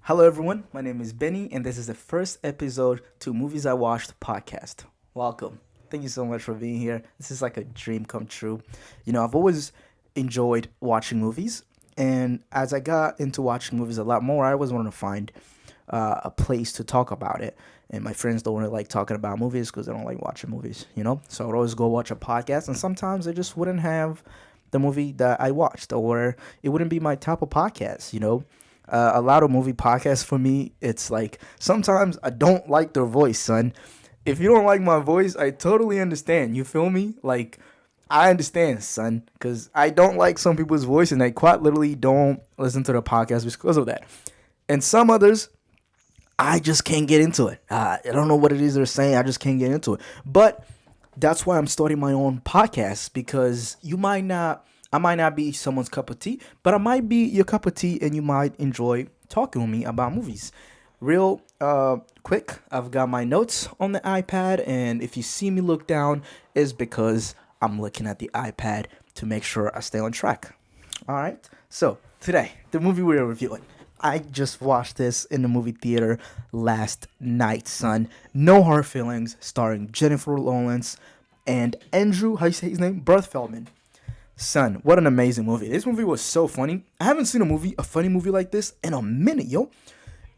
Hello, everyone. My name is Benny, and this is the first episode to Movies I Watched podcast. Welcome. Thank you so much for being here. This is like a dream come true. I've always enjoyed watching movies, and as I got into watching movies a lot more, I always wanted to find a place to talk about it. And my friends don't really like talking about movies because they don't like watching movies. So I would always go watch a podcast, and sometimes I just wouldn't have the movie that I watched, or it wouldn't be my type of podcast. A lot of movie podcasts for me, it's like sometimes I don't like their voice, son. If you don't like my voice, I totally understand. You feel me? Like, I understand, son, because I don't like some people's voice and I quite literally don't listen to the podcast because of that. And some others, I just can't get into it. I don't know what it is they're saying. I just can't get into it. But that's why I'm starting my own podcast because I might not be someone's cup of tea, but I might be your cup of tea and you might enjoy talking with me about movies. Real quick, I've got my notes on the iPad, and if you see me look down, is because I'm looking at the iPad to make sure I stay on track. All right. So today, the movie we're reviewing. I just watched this in the movie theater last night, son. No Hard Feelings, starring Jennifer Lawrence and Andrew. How you say his name? Barth Feldman. Son, what an amazing movie. This movie was so funny. I haven't seen a funny movie like this in a minute, yo.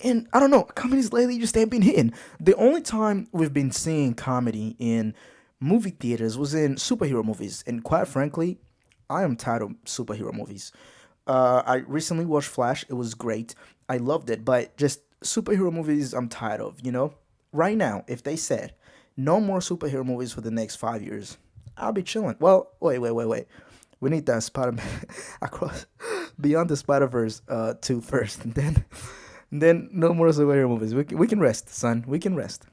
And I don't know, comedies lately just ain't been hitting. The only time we've been seeing comedy in movie theaters was in superhero movies. And quite frankly, I am tired of superhero movies. I recently watched Flash. It was great. I loved it. But just superhero movies, I'm tired of. Right now, if they said no more superhero movies for the next 5 years, I'll be chilling. Well, wait. We need that Spider-Man across beyond the Spider-Verse 2 first, and then no more superhero movies. We can rest, son. We can rest.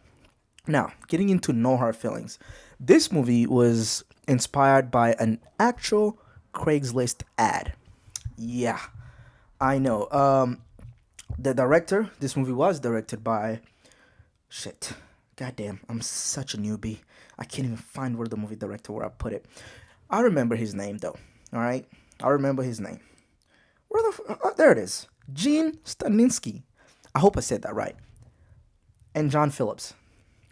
Now, getting into No Hard Feelings. This movie was inspired by an actual Craigslist ad. Yeah, I know. The director, this movie was directed by shit. Goddamn, I'm such a newbie. I can't even find where the movie director where I put it. I remember his name though. All right, I remember his name. Where there it is. Gene Staninsky. I hope I said that right. And John Phillips.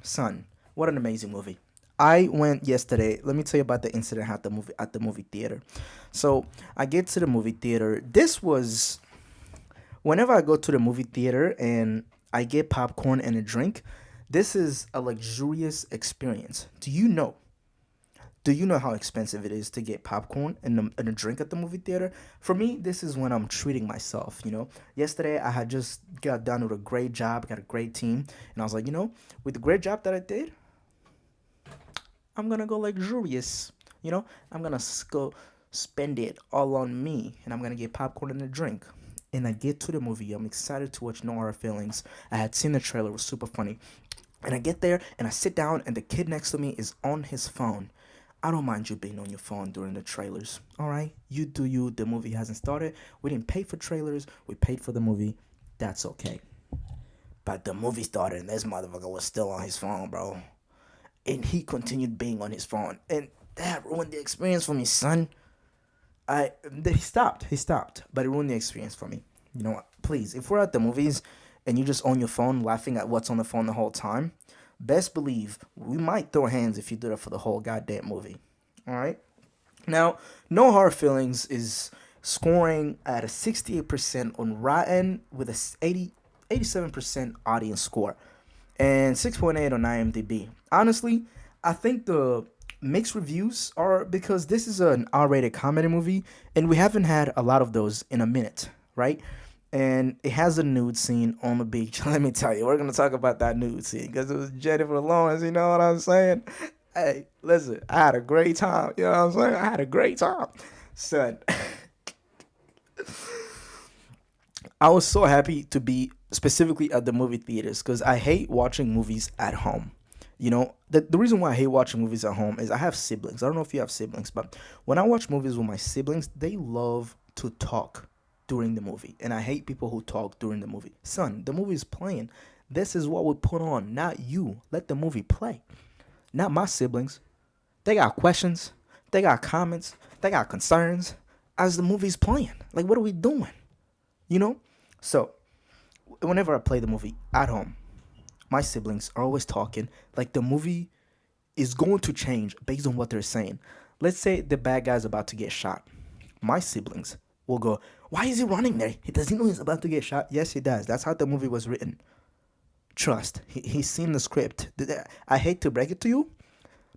Son, what an amazing movie. I went yesterday. Let me tell you about the incident at the movie theater. So I get to the movie theater. This was whenever I go to the movie theater and I get popcorn and a drink. This is a luxurious experience. Do you know how expensive it is to get popcorn and a drink at the movie theater? For me, this is when I'm treating myself. Yesterday, I had just got done with a great job, got a great team, and I was like, with the great job that I did, I'm gonna go luxurious. I'm gonna go spend it all on me, and I'm gonna get popcorn and a drink. And I get to the movie. I'm excited to watch No Hard Feelings. I had seen the trailer; it was super funny. And I get there and I sit down, and the kid next to me is on his phone. I don't mind you being on your phone during the trailers. All right, you do you. The movie hasn't started. We didn't pay for trailers. We paid for the movie. That's okay. But the movie started and this motherfucker was still on his phone, bro. And he continued being on his phone, and that ruined the experience for me, son. He stopped, but it ruined the experience for me. You know what? Please, if we're at the movies and you just on your phone laughing at what's on the phone the whole time, best believe we might throw hands if you do that for the whole goddamn movie. All right. Now, No Hard Feelings is scoring at a 68% on Rotten with a 87% audience score and 6.8 on IMDb. Honestly, I think the mixed reviews are because this is an R-rated comedy movie and we haven't had a lot of those in a minute, right? And it has a nude scene on the beach. Let me tell you, we're gonna talk about that nude scene because it was Jennifer Lawrence. You know what I'm saying? Hey, listen, I had a great time. You know what I'm saying? I had a great time, son. I was so happy to be specifically at the movie theaters because I hate watching movies at home. The reason why I hate watching movies at home is I have siblings. I don't know if you have siblings, but when I watch movies with my siblings, they love to talk during the movie. And I hate people who talk during the movie. Son, the movie is playing. This is what we put on, not you. Let the movie play. Not my siblings. They got questions. They got comments. They got concerns as the movie's playing. Like, what are we doing? You know? So, whenever I play the movie at home, my siblings are always talking like the movie is going to change based on what they're saying. Let's say the bad guy's about to get shot. My siblings will go, "Why is he running there? He doesn't know he's about to get shot." Yes, he does. That's how the movie was written. Trust. He's seen the script. I hate to break it to you,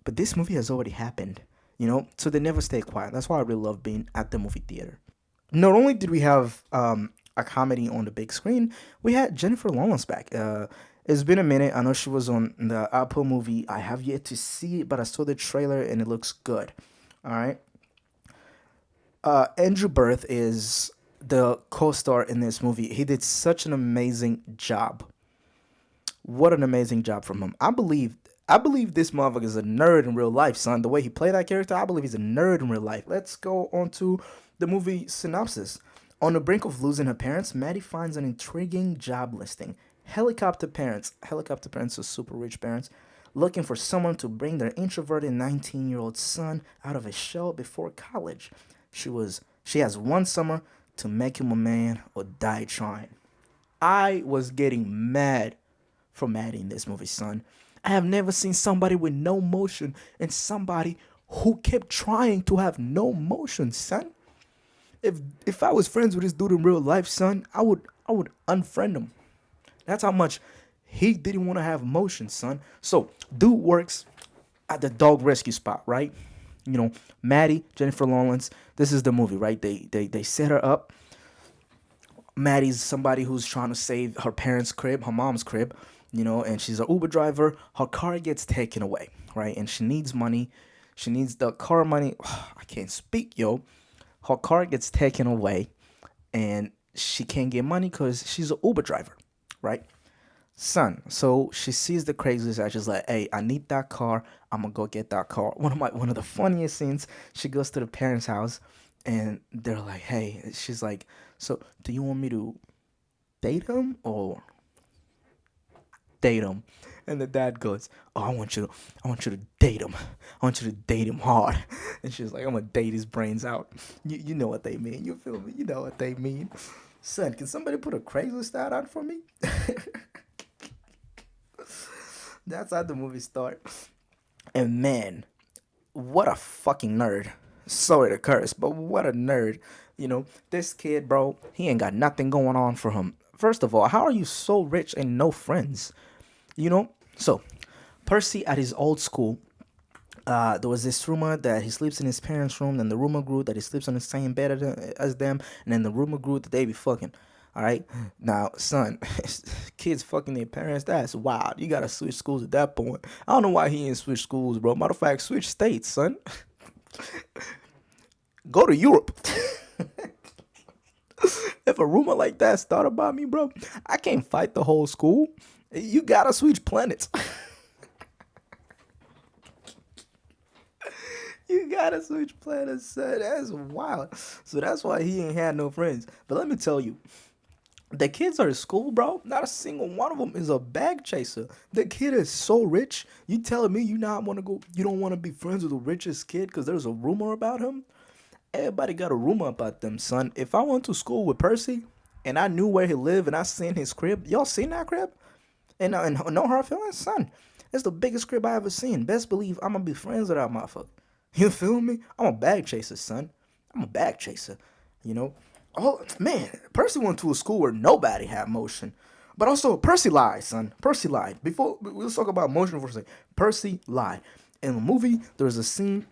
but this movie has already happened. So they never stay quiet. That's why I really love being at the movie theater. Not only did we have a comedy on the big screen, we had Jennifer Lawrence back. It's been a minute. I know she was on the Apple movie. I have yet to see it, but I saw the trailer and it looks good. All right. Andrew Barth is the co-star in this movie. He did such an amazing job. What an amazing job from him. I believe this motherfucker is a nerd in real life, son. The way he played that character, I believe he's a nerd in real life. Let's go on to the movie synopsis. On the brink of losing her parents, Maddie finds an intriguing job listing. Helicopter parents are super rich parents, looking for someone to bring their introverted 19-year-old son out of his shell before college. She has one summer to make him a man or die trying. I was getting mad for Maddie in this movie, son. I have never seen somebody with no motion and somebody who kept trying to have no motion, son. If I was friends with this dude in real life, son, I would unfriend him. That's how much he didn't want to have motion, son. So dude works at the dog rescue spot, right? Maddie, Jennifer Lawrence. This is the movie, right? They set her up. Maddie's somebody who's trying to save her parents' crib, her mom's crib, and she's an Uber driver. Her car gets taken away, right? And she needs money. She needs the car money. I can't speak, yo. Her car gets taken away, and she can't get money because she's an Uber driver, right? Son, so she sees the craziest ad. She's like, "Hey, I need that car. I'm gonna go get that car." One of the funniest scenes. She goes to the parents' house, and they're like, "Hey," she's like, "So, do you want me to date him or date him?" And the dad goes, "Oh, I want you to date him. I want you to date him hard." And she's like, "I'm gonna date his brains out." You know what they mean. You feel me? You know what they mean. Son, can somebody put a Craigslist ad out for me? That's how the movie starts. And man, what a fucking nerd. Sorry to curse, but what a nerd. This kid, bro, he ain't got nothing going on for him. First of all, how are you so rich and no friends? So Percy at his old school, there was this rumor that he sleeps in his parents' room. Then the rumor grew that he sleeps on the same bed as them. And then the rumor grew that they be fucking. All right. Now, son, kids fucking their parents. That's wild. You gotta switch schools at that point. I don't know why he ain't switch schools, bro. Matter of fact, switch states, son. Go to Europe. If a rumor like that start about me, bro, I can't fight the whole school. You gotta switch planets. You gotta switch planets, son. That's wild. So that's why he ain't had no friends. But let me tell you, the kids are at school, bro. Not a single one of them is a bag chaser. The kid is so rich. You telling me you not want to go? You don't want to be friends with the richest kid because there's a rumor about him? Everybody got a rumor about them, son. If I went to school with Percy and I knew where he lived and I seen his crib, y'all seen that crib? And No hard feelings, son. It's the biggest crib I ever seen. Best believe I'm gonna be friends with that motherfucker. You feel me? I'm a bag chaser, son. I'm a bag chaser. You know? Oh, man. Percy went to a school where nobody had motion. But also, Percy lied, son. Percy lied. Before, let's talk about motion for a second. Percy lied. In the movie, there's a scene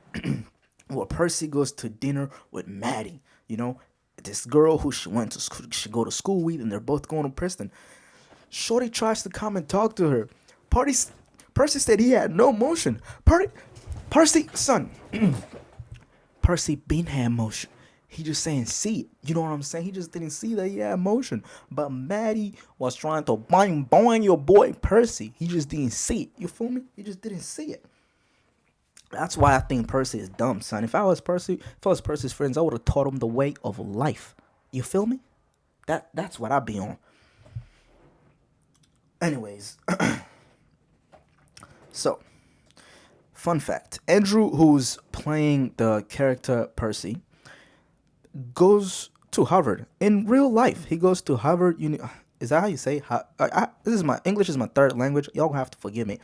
where Percy goes to dinner with Maddie. You know? This girl who she went to school, she go to school with, and they're both going to Princeton. Shorty tries to come and talk to her. Percy said he had no motion. Percy, son. Percy been had motion. He just saying see it. You know what I'm saying? He just didn't see that he had motion. But Maddie was trying to boing your boy Percy. He just didn't see it. You feel me? He just didn't see it. That's why I think Percy is dumb, son. If I was Percy's friends, I would have taught him the way of life. You feel me? That's what I be on. Anyways, so fun fact: Andrew, who's playing the character Percy, goes to Harvard in real life. He goes to Harvard Is that how you say? This is my English is my third language. Y'all gonna have to forgive me.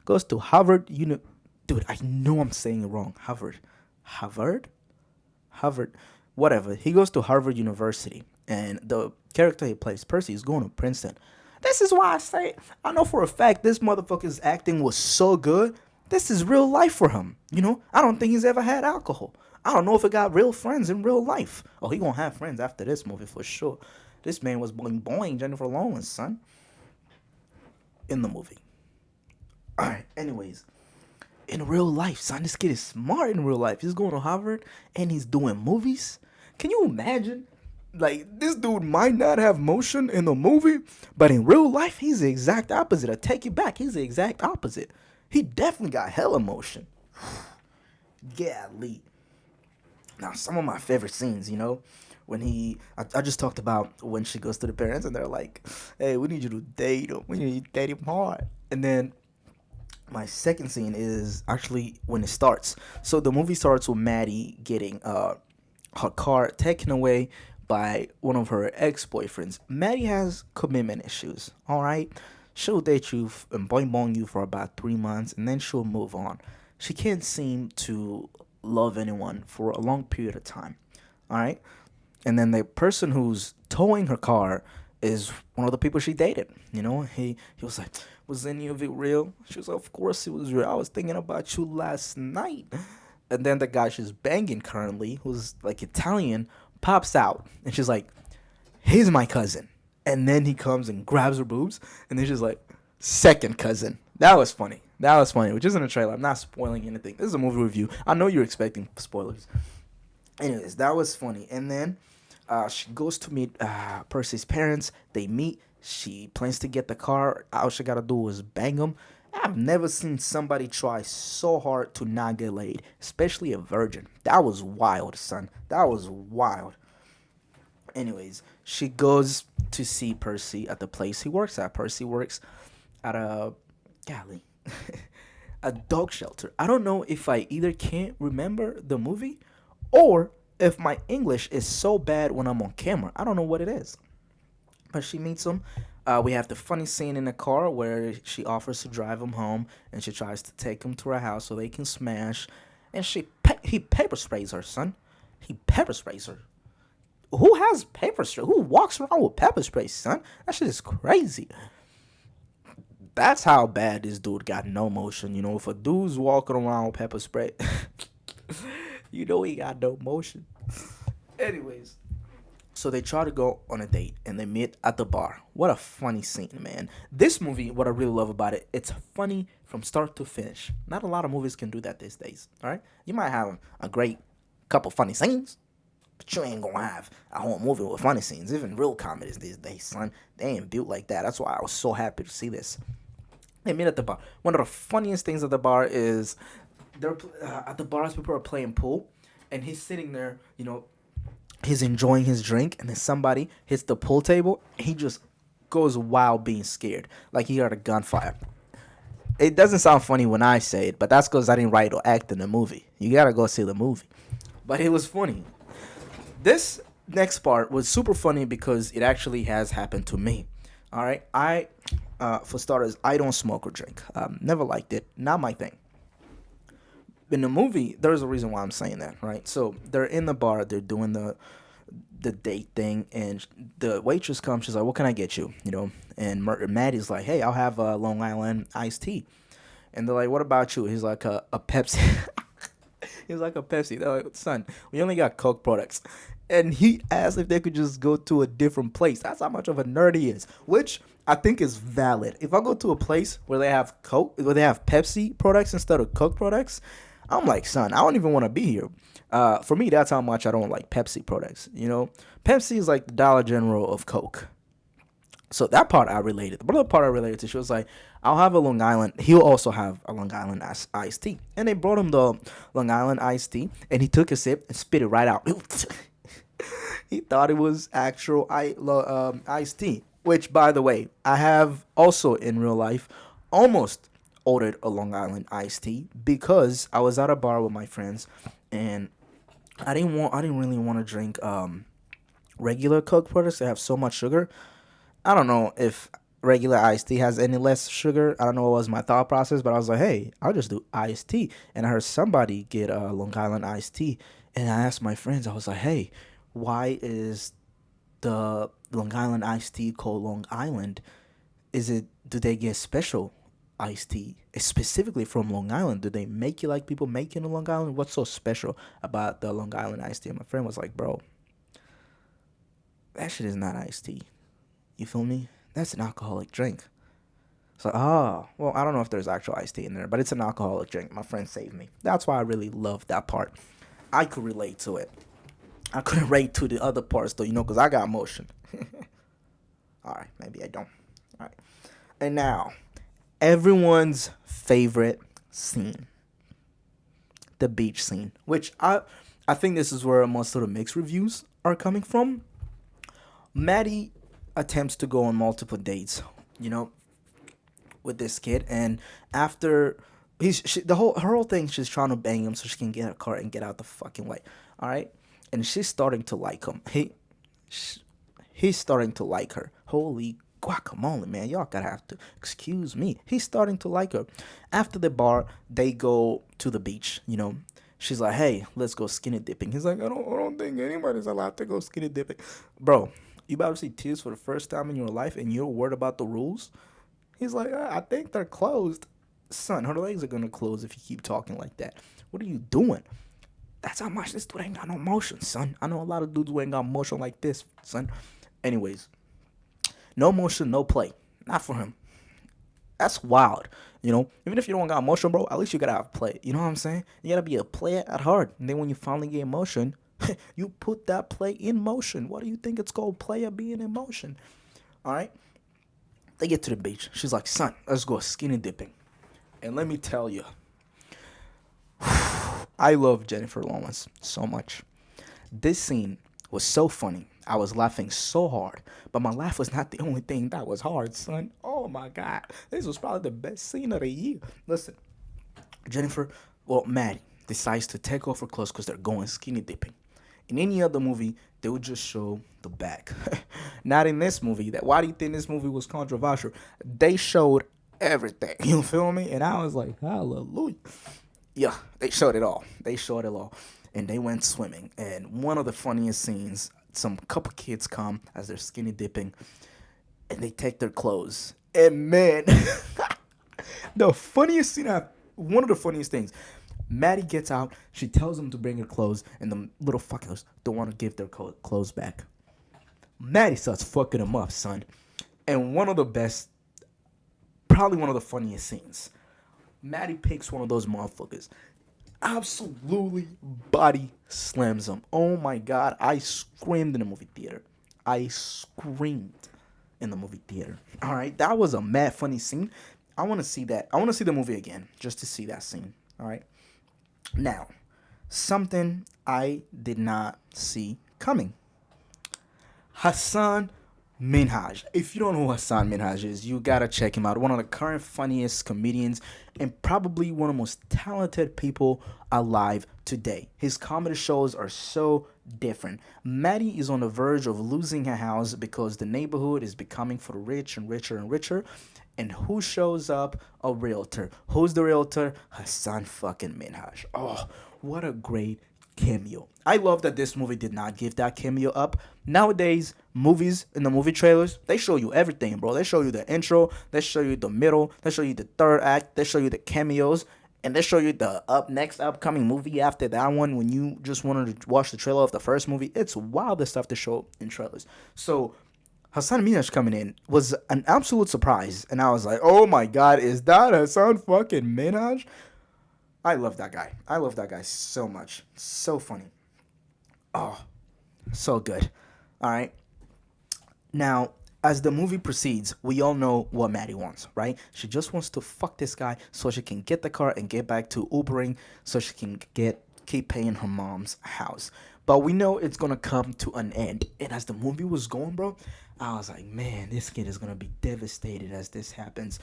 Goes to Harvard. Dude, I know I'm saying it wrong. Harvard, Harvard, whatever. He goes to Harvard University, and the character he plays, Percy, is going to Princeton. This is why I say I know for a fact this motherfucker's acting was so good. This is real life for him. I don't think he's ever had alcohol. I don't know if he got real friends in real life. Oh, he gonna have friends after this movie for sure. This man was boing boing Jennifer Lawrence, son, in the movie. All right. Anyways, in real life, son, this kid is smart in real life. He's going to Harvard and he's doing movies. Can you imagine? Like, this dude might not have motion in the movie, but in real life, he's the exact opposite. I take it back. He's the exact opposite. He definitely got hella motion. Golly. Now, some of my favorite scenes, when I just talked about when she goes to the parents and they're like, hey, we need you to date him. We need you to date him hard. And then my second scene is actually when it starts. So the movie starts with Maddie getting her car taken away by one of her ex-boyfriends. Maddie has commitment issues, all right? She'll date you and boing boing you for about 3 months, and then she'll move on. She can't seem to love anyone for a long period of time, all right? And then the person who's towing her car is one of the people she dated. He was like, was any of it real? She was like, of course it was real. I was thinking about you last night. And then the guy she's banging currently, who's like Italian, pops out. And she's like, he's my cousin. And then he comes and grabs her boobs. And then she's like, second cousin. That was funny. Which isn't a trailer. I'm not spoiling anything. This is a movie review. I know you're expecting spoilers. Anyways, that was funny. And then she goes to meet Percy's parents. They meet. She plans to get the car. All she gotta do is bang him. I've never seen somebody try so hard to not get laid, especially a virgin. That was wild, son. That was wild. Anyways, she goes to see Percy at the place he works at. Percy works at a dog shelter. I don't know if I either can't remember the movie or if my English is so bad when I'm on camera. I don't know what it is. But she meets him. We have the funny scene in the car where she offers to drive him home, and she tries to take him to her house so they can smash. And he pepper sprays her, son. He pepper sprays her. Who has pepper spray? Who walks around with pepper spray, son? That shit is crazy. That's how bad this dude got no motion. If a dude's walking around with pepper spray, he got no motion. Anyways. So they try to go on a date and they meet at the bar. What a funny scene, man. This movie, what I really love about it, it's funny from start to finish. Not a lot of movies can do that these days, all right? You might have a great couple funny scenes, but you ain't gonna have a whole movie with funny scenes. Even real comedies these days, son, they ain't built like that. That's why I was so happy to see this. They meet at the bar. One of the funniest things at the bar is they're at the bars, people are playing pool, and he's sitting there, he's enjoying his drink, and then somebody hits the pool table, and he just goes wild being scared, like he heard a gunfire. It doesn't sound funny when I say it, but that's because I didn't write or act in the movie. You gotta go see the movie. But it was funny. This next part was super funny because it actually has happened to me. All right? For starters, I don't smoke or drink. Never liked it. Not my thing. In the movie, there's a reason why I'm saying that, right? So they're in the bar, they're doing the date thing, and the waitress comes, she's like, what can I get you? And Maddie's like, hey, I'll have a Long Island iced tea. And they're like, what about you? He's like, a Pepsi. He's like, a Pepsi. They're like, son, we only got Coke products. And he asked if they could just go to a different place. That's how much of a nerd he is, which I think is valid. If I go to a place where they have Pepsi products instead of Coke products, I'm like, son, I don't even want to be here. For me, that's how much I don't like Pepsi products. Pepsi is like the Dollar General of Coke. So that part I related. The other part I related to, she was like, I'll have a Long Island. He'll also have a Long Island iced tea. And they brought him the Long Island iced tea, and he took a sip and spit it right out. He thought it was actual iced tea. Which, by the way, I have also in real life almost ordered a Long Island iced tea because I was at a bar with my friends and I didn't really want to drink regular Coke products that have so much sugar. I don't know if regular iced tea has any less sugar. I don't know what was my thought process, but I was like, hey, I'll just do iced tea. And I heard somebody get a Long Island iced tea, and I asked my friends, I was like, hey, why is the Long Island iced tea called Long Island? Is it, do they get special iced tea specifically from Long Island? Do they make it like people make it in Long Island? What's so special about the Long Island iced tea? And my friend was like, bro, that shit is not iced tea. You feel me? That's an alcoholic drink. So, well, I don't know if there's actual iced tea in there, but it's an alcoholic drink. My friend saved me. That's why I really love that part. I could relate to it. I couldn't relate to the other parts though, because I got emotion. All right, maybe I don't. All right. And now, everyone's favorite scene, the beach scene, which I think this is where most of the mixed reviews are coming from. Maddie attempts to go on multiple dates, you know, with this kid, and after her whole thing, she's trying to bang him so she can get her car and get out the fucking way. All right, and she's starting to like him. He's starting to like her. Holy guacamole, man! Y'all gotta have to excuse me. He's starting to like her. After the bar, they go to the beach. She's like, "Hey, let's go skinny dipping." He's like, "I don't think anybody's allowed to go skinny dipping, bro. You about to see tears for the first time in your life, and you're worried about the rules." He's like, "I think they're closed." Son, her legs are gonna close if you keep talking like that. What are you doing? That's how much this dude ain't got no motion, son. I know a lot of dudes who ain't got motion like this, son. Anyways, no motion, no play. Not for him. That's wild. Even if you don't got motion, bro, at least you gotta have play. You know what I'm saying? You gotta be a player at heart. And then when you finally get motion, you put that play in motion. What do you think it's called? Player being in motion. All right? They get to the beach. She's like, "Son, let's go skinny dipping." And let me tell you, I love Jennifer Lawrence so much. This scene was so funny. I was laughing so hard. But my laugh was not the only thing that was hard, son. Oh my God. This was probably the best scene of the year. Listen, Maddie decides to take off her clothes because they're going skinny dipping. In any other movie, they would just show the back. Not in this movie. Why do you think this movie was controversial? They showed everything. You feel me? And I was like, hallelujah. Yeah, they showed it all. And they went swimming. And one of the funniest scenes, some couple kids come as they're skinny dipping, and they take their clothes. And man, the funniest scene, one of the funniest things, Maddie gets out. She tells them to bring her clothes, and the little fuckers don't want to give their clothes back. Maddie starts fucking them up, son. And probably one of the funniest scenes, Maddie picks one of those motherfuckers, absolutely body slams him. Oh my God, I screamed in the movie theater. All right, that was a mad funny scene. I want to see that. I want to see the movie again just to see that scene. All right. Now, something I did not see coming. Hassan Minhaj. If you don't know who Hassan Minhaj is, you gotta check him out. One of the current funniest comedians and probably one of the most talented people alive today. His comedy shows are so different. Maddie is on the verge of losing her house because the neighborhood is becoming for the rich and richer and richer. And who shows up? A realtor. Who's the realtor? Hassan fucking Minhaj. Oh, what a great cameo. I love that this movie did not give that cameo up. Nowadays, movies in the movie trailers, they show you everything, bro. They show you the intro, they show you the middle, they show you the third act, they show you the cameos, and they show you the next upcoming movie after that one when you just wanted to watch the trailer of the first movie. It's wild, the stuff to show in trailers. So Hassan Minhaj coming in was an absolute surprise, and I was like, oh my God, is that Hassan fucking Minhaj? I love that guy. I love that guy so much. So funny. Oh, so good. All right. Now, as the movie proceeds, we all know what Maddie wants, right? She just wants to fuck this guy so she can get the car and get back to Ubering so she can keep paying her mom's house. But we know it's going to come to an end. And as the movie was going, bro, I was like, man, this kid is going to be devastated as this happens,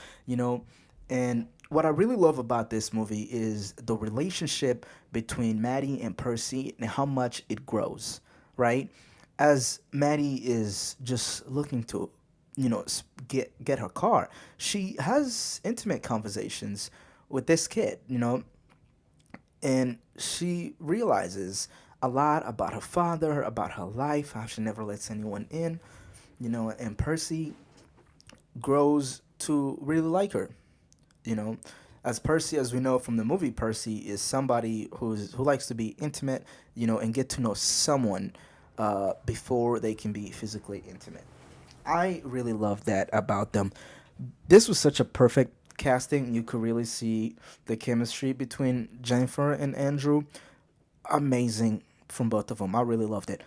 And what I really love about this movie is the relationship between Maddie and Percy and how much it grows, right? As Maddie is just looking to get her car. She has intimate conversations with this kid, and she realizes a lot about her father, about her life, how she never lets anyone in, and Percy grows to really like her, you know. As Percy, as we know from the movie, Percy is somebody who likes to be intimate, and get to know someone before they can be physically intimate. I really love that about them. This was such a perfect casting. You could really see the chemistry between Jennifer and Andrew. Amazing from both of them. I really loved it.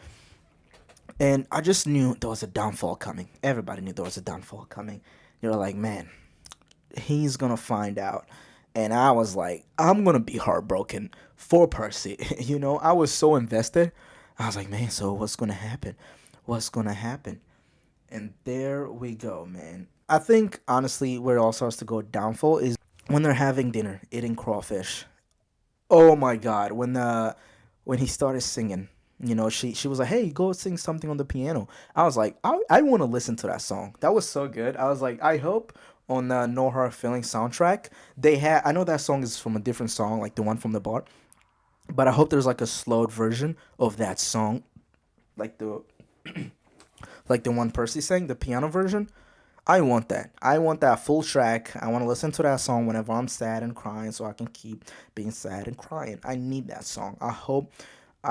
And I just knew there was a downfall coming. Everybody knew there was a downfall coming. You're like, man, he's gonna find out. And I was like, I'm gonna be heartbroken for Percy. I was so invested. I was like, man, so what's gonna happen? What's gonna happen? And there we go, man. I think honestly where it all starts to go downfall is when they're having dinner, eating crawfish. Oh my god, when he started singing, she was like, "Hey, go sing something on the piano." I was like, I want to listen to that song. That was so good. I was like, I hope on the No Hard Feelings soundtrack they had. I know that song is from a different song, like the one from the bar, but I hope there's like a slowed version of that song, like the one Percy sang, the piano version. I want that. I want that full track. I want to listen to that song whenever I'm sad and crying so I can keep being sad and crying. I need that song. I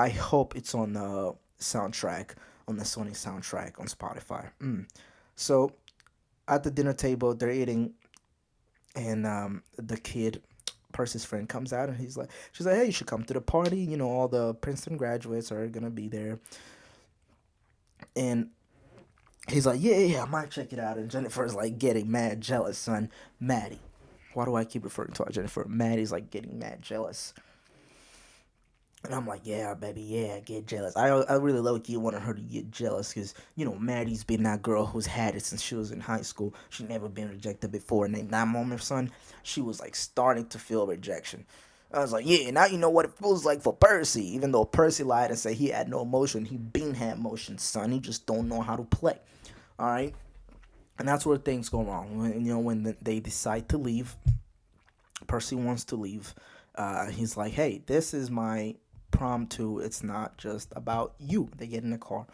hope it's on the soundtrack, on the Sony soundtrack on Spotify. So at the dinner table, they're eating, and the kid, Percy's friend, comes out, and she's like, hey, you should come to the party. All the Princeton graduates are gonna be there, and he's like, yeah, I might check it out. And Jennifer's like getting mad jealous, son. Maddie. Why do I keep referring to her Jennifer? Maddie's like getting mad jealous. And I'm like, yeah, baby, yeah, get jealous. I really low key wanted her to get jealous because, Maddie's been that girl who's had it since she was in high school. She never been rejected before. And in that moment, son, she was like starting to feel rejection. I was like, yeah, now you know what it feels like for Percy. Even though Percy lied and said he had no emotion, he been had emotion, son. He just don't know how to play. All right? And that's where things go wrong. When they decide to leave, Percy wants to leave. He's like, hey, this is my prom too. It's not just about you. They get in the car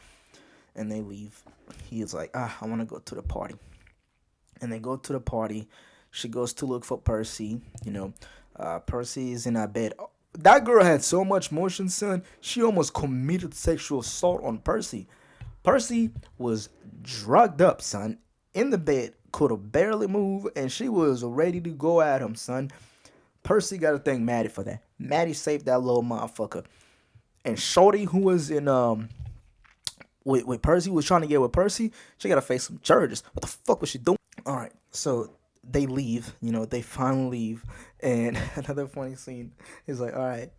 and they leave. He's like, I want to go to the party. And they go to the party. She goes to look for Percy. Percy is in her bed. That girl had so much motion, son. She almost committed sexual assault on Percy. Percy was drugged up, son, in the bed, could have barely moved, and she was ready to go at him, son. Percy got to thank Maddie for that. Maddie saved that little motherfucker. And Shorty, who was in with Percy, was trying to get with Percy, she got to face some charges. What the fuck was she doing? All right, so they leave. They finally leave, and another funny scene is like, all right,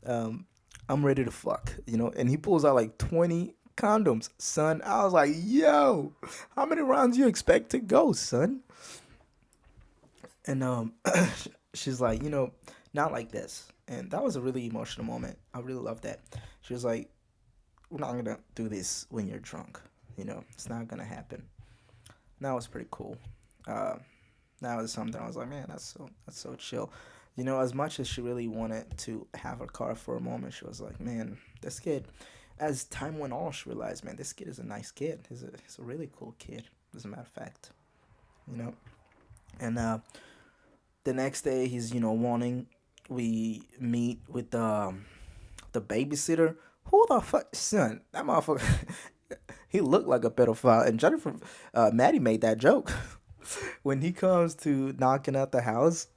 I'm ready to fuck. And he pulls out like 20 condoms, son. I was like, yo, how many rounds you expect to go, son? And she's like, not like this. And that was a really emotional moment. I really love that. She was like, we're not gonna do this when you're drunk. It's not gonna happen. And that was pretty cool. That was something I was like, man, that's so chill. As much as she really wanted to have her car for a moment, she was like, man, this kid. As time went on, she realized, man, this kid is a nice kid. He's a really cool kid, as a matter of fact. You know. And the next day, he's wanting. We meet with the babysitter. Who the fuck, son? That motherfucker. He looked like a pedophile. And Jennifer, Maddie made that joke when he comes to knocking at the house.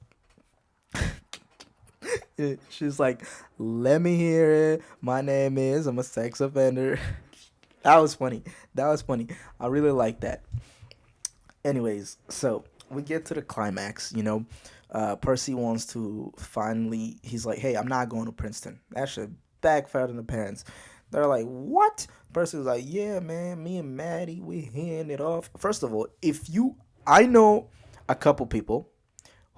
She's like, let me hear it. My name is, I'm a sex offender. That was funny. That was funny. I really like that. Anyways, so we get to the climax. Percy wants to finally, he's like, hey, I'm not going to Princeton. That should backfire on the parents. They're like, what? Percy's like, yeah, man, me and Maddie, we hitting it off. First of all, I know a couple people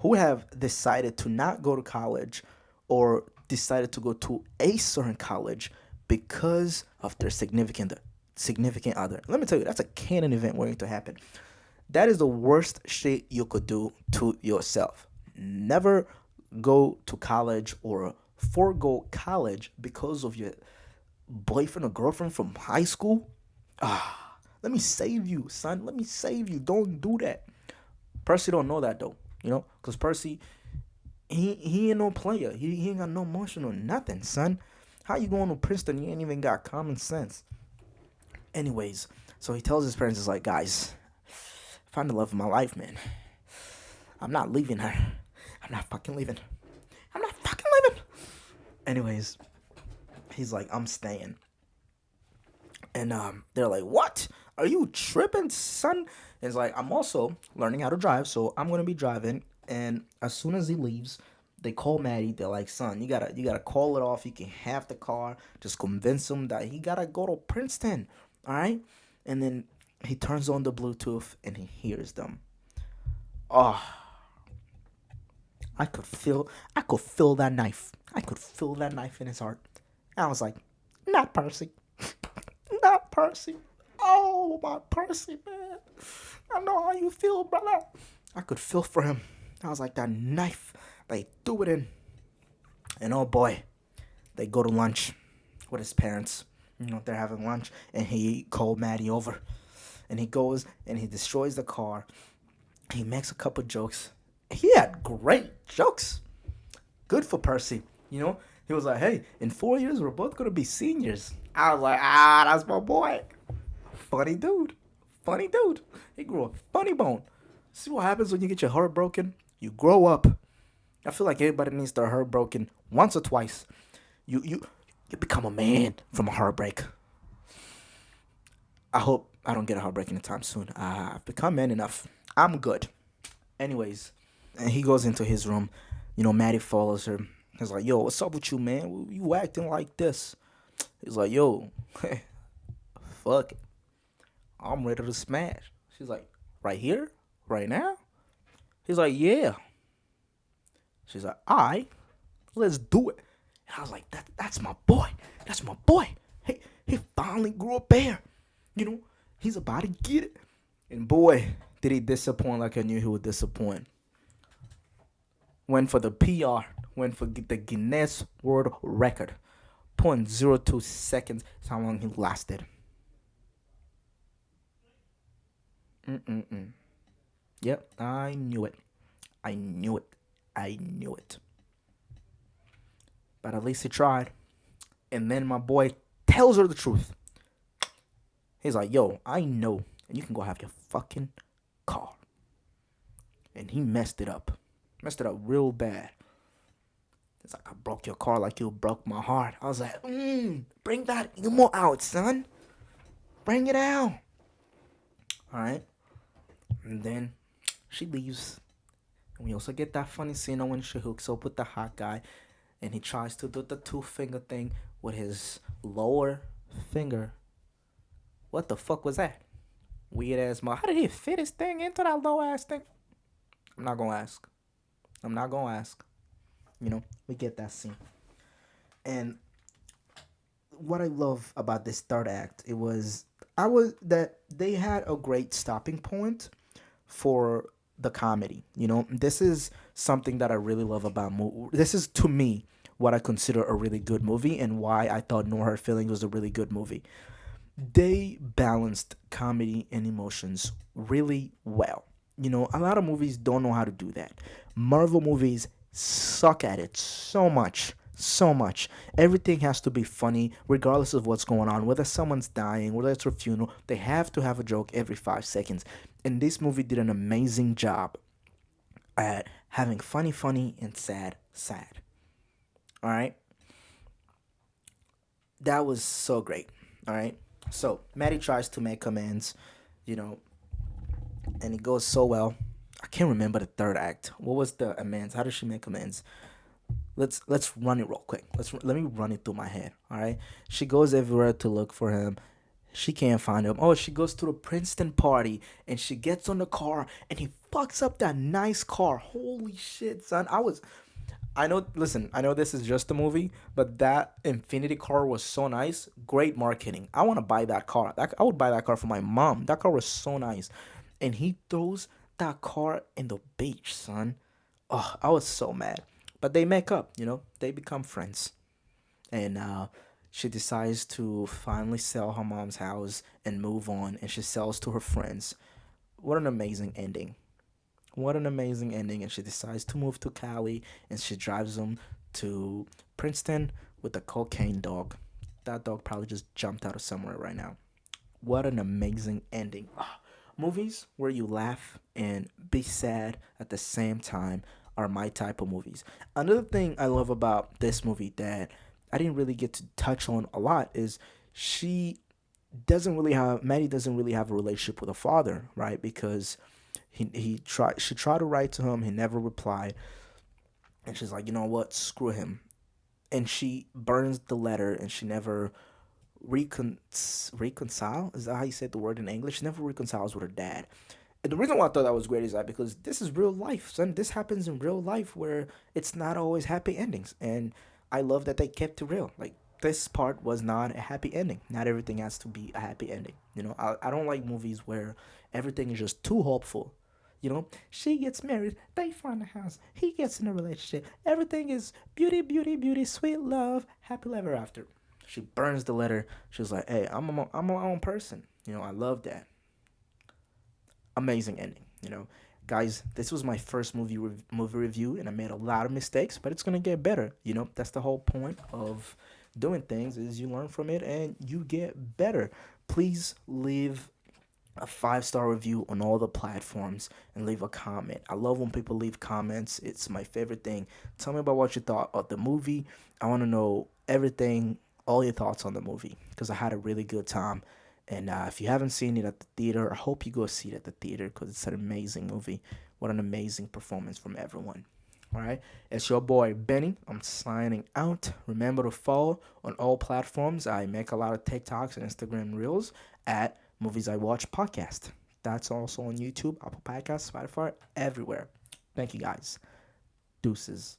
who have decided to not go to college or decided to go to a certain college because of their significant other. Let me tell you, that's a canon event waiting to happen. That is the worst shit you could do to yourself. Never go to college or forego college because of your boyfriend or girlfriend from high school. Ah, let me save you, son. Let me save you. Don't do that. Percy don't know that though, because Percy, he ain't no player. He ain't got no emotion or nothing, son. How you going to Princeton? You ain't even got common sense. Anyways, so he tells his parents, he's like, guys, I found the love of my life, man. I'm not leaving her. I'm not fucking leaving. I'm not fucking leaving. Anyways, he's like, I'm staying. And they're like, what? Are you tripping, son? And it's like, I'm also learning how to drive, so I'm gonna be driving. And as soon as he leaves, they call Maddie. They're like, son, you gotta call it off. You can have the car. Just convince him that he gotta go to Princeton. All right. And then he turns on the Bluetooth and he hears them. Oh, I could feel that knife. I could feel that knife in his heart. I was like, not Percy. Not Percy. Oh, my Percy, man. I know how you feel, brother. I could feel for him. I was like, that knife. They threw it in. And oh boy, they go to lunch with his parents. They're having lunch. And he called Maddie over. And he goes and he destroys the car. He makes a couple jokes. He had great jokes. Good for Percy. He was like, hey, in 4 years, we're both going to be seniors. I was like, that's my boy. Funny dude. Funny dude. He grew a funny bone. See what happens when you get your heart broken? You grow up. I feel like everybody needs their heart broken once or twice. You become a man from a heartbreak. I hope I don't get a heartbreak anytime soon. I've become man enough. I'm good. Anyways, and he goes into his room. Maddie follows her. He's like, yo, what's up with you, man? You acting like this? He's like, yo, fuck it. I'm ready to smash. She's like, right here? Right now? He's like, yeah. She's like, all right, let's do it. And I was like, that's my boy. That's my boy. He finally grew a bear. He's about to get it. And boy, did he disappoint like I knew he would disappoint. Went for the PR. Went for the Guinness World Record. 0.02 seconds is how long he lasted. Mm-mm-mm. Yep, I knew it. I knew it. I knew it. But at least he tried. And then my boy tells her the truth. He's like, yo, I know. And you can go have your fucking car. And he messed it up. Messed it up real bad. It's like, I broke your car like you broke my heart. I was like, bring that emo out, son. Bring it out. All right. And then she leaves. And we also get that funny scene when she hooks up with the hot guy. And he tries to do the 2-finger thing with his lower finger. What the fuck was that? Weird ass mouth. How did he fit his thing into that low ass thing? I'm not gonna ask. We get that scene. And what I love about this third act, that they had a great stopping point for the comedy. This is something that I really love about this is, to me, what I consider a really good movie and why I thought No Hard Feelings was a really good movie. They balanced comedy and emotions really well. A lot of movies don't know how to do that. Marvel movies suck at it so much. So much. Everything has to be funny, regardless of what's going on. Whether someone's dying, whether it's a funeral, they have to have a joke every 5 seconds. And this movie did an amazing job at having funny, and sad. All right? That was so great. All right? So, Maddie tries to make amends, and it goes so well. I can't remember the third act. What was the amends? How did she make amends? Let's run it real quick. Let me run it through my head. All right. She goes everywhere to look for him. She can't find him. Oh, she goes to the Princeton party and she gets on the car and he fucks up that nice car. Holy shit, son! I know. Listen, I know this is just a movie, but that Infinity car was so nice. Great marketing. I want to buy that car. I would buy that car for my mom. That car was so nice. and he throws that car in the beach, son. Oh, I was so mad. But they make up, they become friends. And she decides to finally sell her mom's house and move on, and she sells to her friends. What an amazing ending. What an amazing ending. And she decides to move to Cali, and she drives them to Princeton with a cocaine dog. That dog probably just jumped out of somewhere right now. What an amazing ending. Ah, movies where you laugh and be sad at the same time are my type of movies. Another thing I love about this movie that I didn't really get to touch on a lot is she Maddie doesn't really have a relationship with her father, right? Because she tried to write to him, he never replied, and she's like, you know what, screw him, and she burns the letter, and she never reconcile. Is that how you said the word in English? She never reconciles with her dad. And the reason why I thought that was great is that because this is real life, son. This happens in real life where it's not always happy endings, and I love that they kept it real. Like this part was not a happy ending. Not everything has to be a happy ending. I don't like movies where everything is just too hopeful. She gets married, they find a house, he gets in a relationship, everything is beauty, beauty, beauty, sweet love, happily ever after. She burns the letter. She's like, hey, I'm my own person. I love that. Amazing ending. Guys, this was my first movie review, and I made a lot of mistakes, but it's gonna get better. That's the whole point of doing things is you learn from it and you get better. Please leave a 5-star review on all the platforms and leave a comment. I love when people leave comments. It's my favorite thing. Tell me about what you thought of the movie. I want to know everything, all your thoughts on the movie because I had a really good time. And if you haven't seen it at the theater, I hope you go see it at the theater because it's an amazing movie. What an amazing performance from everyone. All right, it's your boy Benny. I'm signing out. Remember to follow on all platforms. I make a lot of TikToks and Instagram reels at Movies I Watch podcast. That's also on YouTube, Apple Podcasts, Spotify, everywhere. Thank you guys. Deuces.